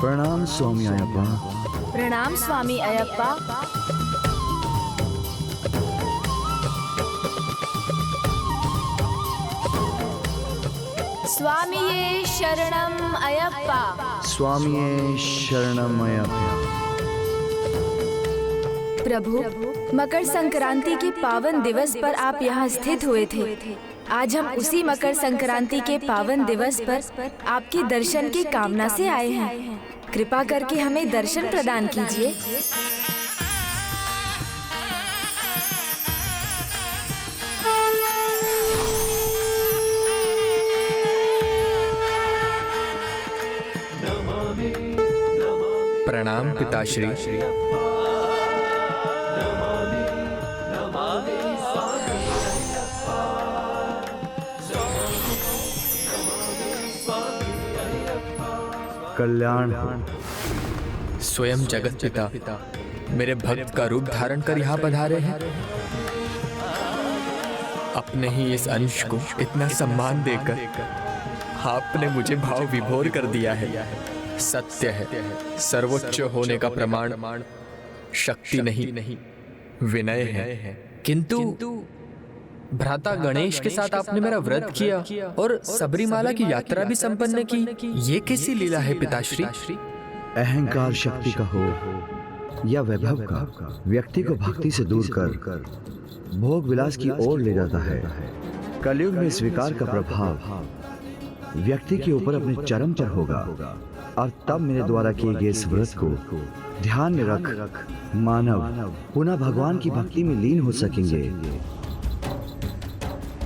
प्रणाम स्वामी अयप्पा। प्रणाम स्वामी अयप्पा। स्वामिये शरणम अयप्पा। स्वामिये शरणम अयप्पा। प्रभु, मकर संक्रांति के पावन दिवस पर आप यहाँ स्थित हुए थे। आज हम उसी मकर संक्रांति के पावन दिवस पर आपके दर्शन की कामना से आए हैं। कृपा करके हमें दर्शन प्रदान कीजिए। प्रणाम पिताश्री। कल्याण हो। स्वयं जगत पिता मेरे भक्त का रूप धारण कर यहाँ पधारे हैं। अपने ही इस अंश को इतना सम्मान देकर आपने मुझे भाव विभोर कर दिया है। सत्य है, सर्वोच्च होने का प्रमाण शक्ति नहीं विनय है। किंतु भ्राता गणेश के साथ आपने मेरा व्रत किया और सबरीमाला की यात्रा भी संपन्न की। ये कैसी लीला है पिताश्री? अहंकार शक्ति का हो या वैभव का, व्यक्ति को भक्ति से दूर कर भोग विलास की ओर ले जाता है। कलयुग में स्वीकार का प्रभाव व्यक्ति के ऊपर अपने चरम पर होगा और तब मेरे द्वारा किए गए इस व्रत को ध्यान में रख मानव पुनः भगवान की भक्ति में लीन हो सकेंगे।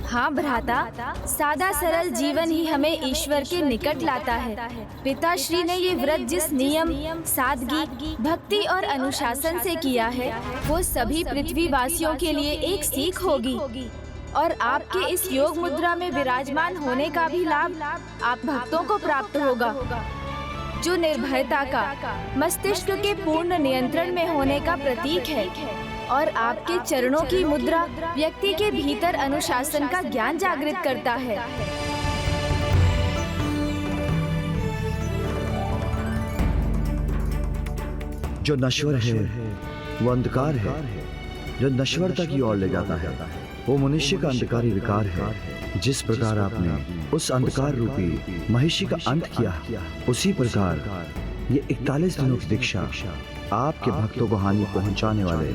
हाँ भ्राता, सादा सरल जीवन ही हमें ईश्वर के निकट लाता है। पिताश्री ने ये व्रत जिस नियम, सादगी, भक्ति और अनुशासन से किया है, वो सभी पृथ्वीवासियों के लिए एक सीख होगी। और आपके इस योग मुद्रा में विराजमान होने का भी लाभ आप भक्तों को प्राप्त होगा, जो निर्भयता का, मस्तिष्क के पूर्ण नियंत्रण में होने का प्रतीक है। और आपके चरणों की मुद्रा व्यक्ति के भीतर अनुशासन का ज्ञान जागृत करता है। जो नश्वर है वो अंधकार है, जो नश्वरता की ओर ले जाता है वो मनुष्य का अंधकारी विकार है। जिस प्रकार आपने उस अंधकार रूपी महिषी का अंत किया, उसी प्रकार ये 41 दिनों की दीक्षा आपके भक्तों को हानि पहुंचाने वाले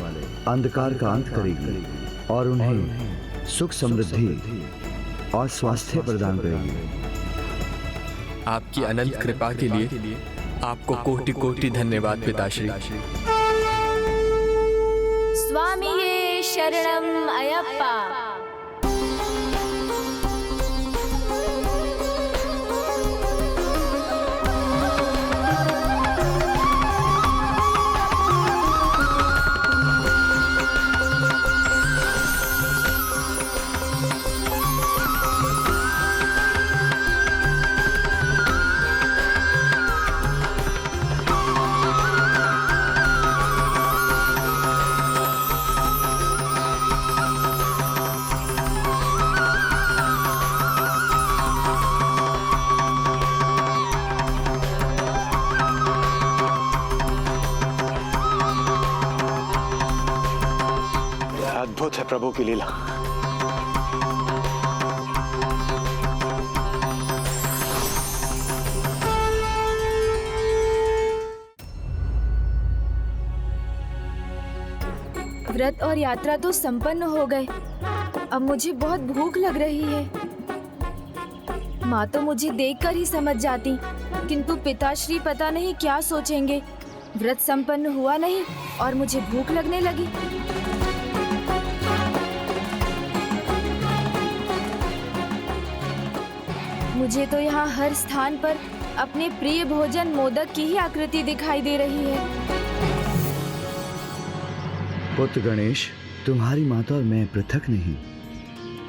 अंधकार का अंत करेगी और उन्हें सुख, समृद्धि और स्वास्थ्य प्रदान करेगी। आपकी अनंत कृपा के लिए आपको कोटि कोटि धन्यवाद पिताश्री। स्वामिये शरणम अयप्पा। अद्भुत है प्रभु की लीला। व्रत और यात्रा तो संपन्न हो गए। अब मुझे बहुत भूख लग रही है। माँ तो मुझे देखकर ही समझ जाती, किंतु पिताश्री पता नहीं क्या सोचेंगे। व्रत संपन्न हुआ नहीं और मुझे भूख लगने लगी। मुझे तो यहाँ हर स्थान पर अपने प्रिय भोजन मोदक की ही आकृति दिखाई दे रही है। पुत्र गणेश, तुम्हारी माता और मैं पृथक नहीं,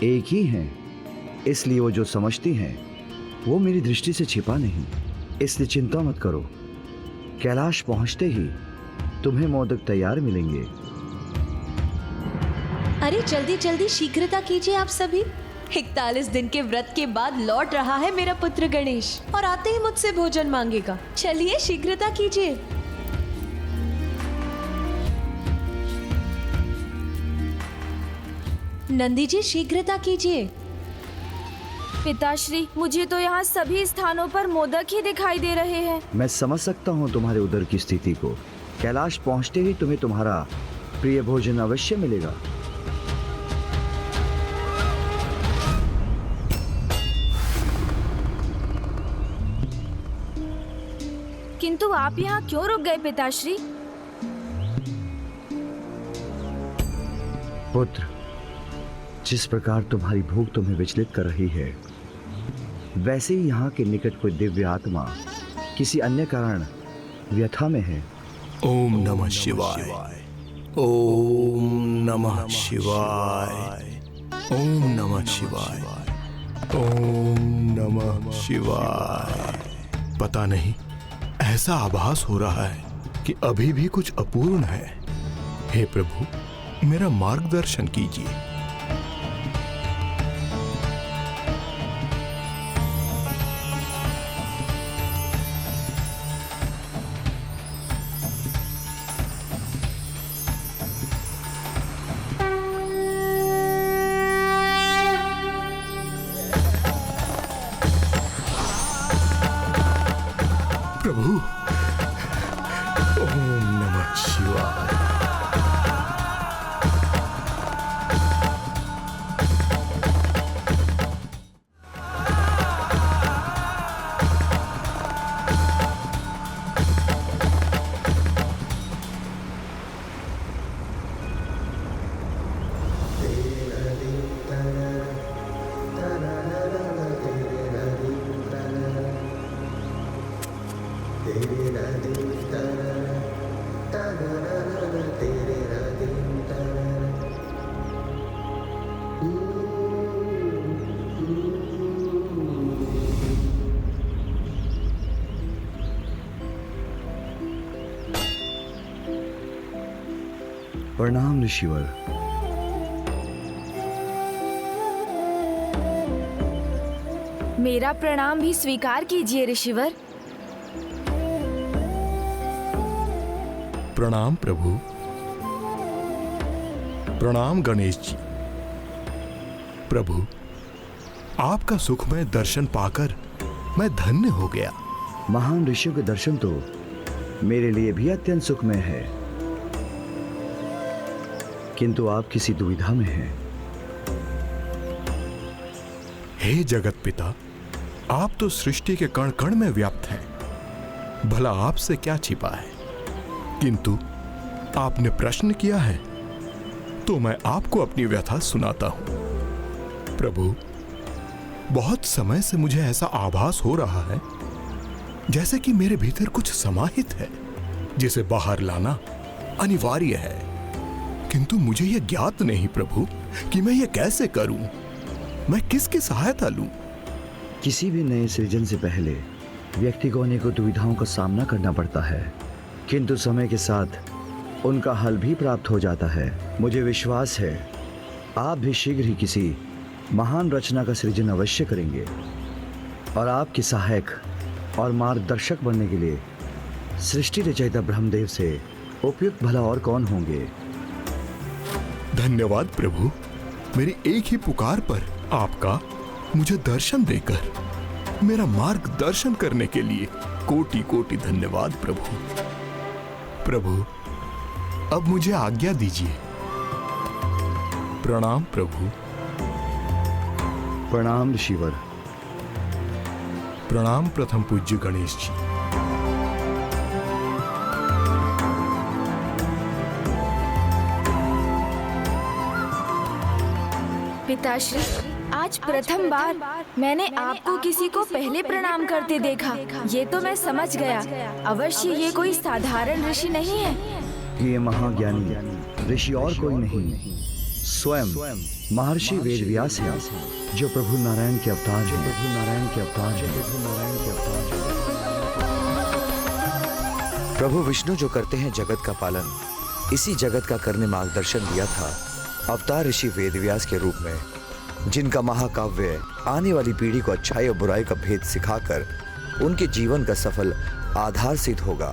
एक ही हैं। इसलिए वो जो समझती हैं वो मेरी दृष्टि से छिपा नहीं। इसलिए चिंता मत करो, कैलाश पहुंचते ही तुम्हें मोदक तैयार मिलेंगे। अरे जल्दी जल्दी शीघ्रता कीजिए आप सभी। 41 दिन के व्रत के बाद लौट रहा है मेरा पुत्र गणेश और आते ही मुझसे भोजन मांगेगा। चलिए शीघ्रता कीजिए। नंदी जी शीघ्रता कीजिए। पिताश्री, मुझे तो यहाँ सभी स्थानों पर मोदक ही दिखाई दे रहे हैं। मैं समझ सकता हूँ तुम्हारे उदर की स्थिति को। कैलाश पहुँचते ही तुम्हें तुम्हारा प्रिय भोजन अवश्य मिलेगा। किंतु आप यहाँ क्यों रुक गए पिताश्री? पुत्र, जिस प्रकार तुम्हारी भूख तुम्हें विचलित कर रही है, वैसे ही यहाँ के निकट कोई दिव्य आत्मा किसी अन्य कारण व्यथा में है। ओम नमः शिवाय। ओम नमः शिवाय। ओम नमः शिवाय। ओम नमः शिवाय। पता नहीं, ऐसा आभास हो रहा है कि अभी भी कुछ अपूर्ण है। हे प्रभु, मेरा मार्गदर्शन कीजिए। प्रभु, ओम नमः शिवाय। प्रणाम ऋषिवर। मेरा प्रणाम भी स्वीकार कीजिए ऋषिवर। प्रणाम प्रभु। प्रणाम गणेश जी। प्रभु, आपका सुखमय दर्शन पाकर मैं धन्य हो गया। महान ऋषियों के दर्शन तो मेरे लिए भी अत्यंत सुखमय है, किंतु आप किसी दुविधा में हैं। हे जगत पिता, आप तो सृष्टि के कण कण में व्याप्त हैं। भला आपसे क्या छिपा है? किंतु आपने प्रश्न किया है तो मैं आपको अपनी व्यथा सुनाता हूं। प्रभु, बहुत समय से मुझे ऐसा आभास हो रहा है जैसे कि मेरे भीतर कुछ समाहित है जिसे बाहर लाना अनिवार्य है, किंतु मुझे यह ज्ञात नहीं प्रभु कि मैं यह कैसे करूं। मैं किसकी सहायता लूं? किसी भी नए सृजन से पहले व्यक्ति को अनेकों दुविधाओं का सामना करना पड़ता है, किंतु समय के साथ उनका हल भी प्राप्त हो जाता है। मुझे विश्वास है आप भी शीघ्र ही किसी महान रचना का सृजन अवश्य करेंगे और आपके सहायक और मार्गदर्शक बनने के लिए सृष्टि रचयिता ब्रह्मदेव से उपयुक्त भला और कौन होंगे। धन्यवाद प्रभु, मेरी एक ही पुकार पर आपका मुझे दर्शन देकर मेरा मार्गदर्शन करने के लिए कोटि कोटि धन्यवाद प्रभु। प्रभु, अब मुझे आज्ञा दीजिए। प्रणाम प्रभु। प्रणाम ऋषिवर। प्रणाम प्रथम पूज्य गणेश जी। पिताश्री, आज प्रथम बार मैंने आपको किसी को पहले प्रणाम करते देखा। ये तो मैं समझ गया, अवश्य ये कोई साधारण ऋषि नहीं है। ये महाज्ञानी ऋषि और कोई नहीं, स्वयं महर्षि वेदव्यास हैं, जो प्रभु नारायण के अवतार हैं। प्रभु नारायण के अवतार हैं। प्रभु नारायण के अवतार हैं। प्रभु विष्णु जो करते हैं जगत का पालन, इसी जगत का करने मार्गदर्शन दिया था अवतार ऋषि वेदव्यास के रूप में जिनका महाकाव्य आने वाली पीढ़ी को अच्छाई और बुराई का भेद सिखाकर उनके जीवन का सफल आधार सिद्ध होगा।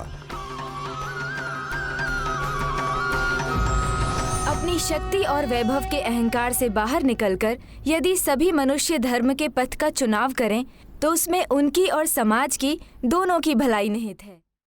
अपनी शक्ति और वैभव के अहंकार से बाहर निकलकर यदि सभी मनुष्य धर्म के पथ का चुनाव करें तो उसमें उनकी और समाज की दोनों की भलाई निहित है।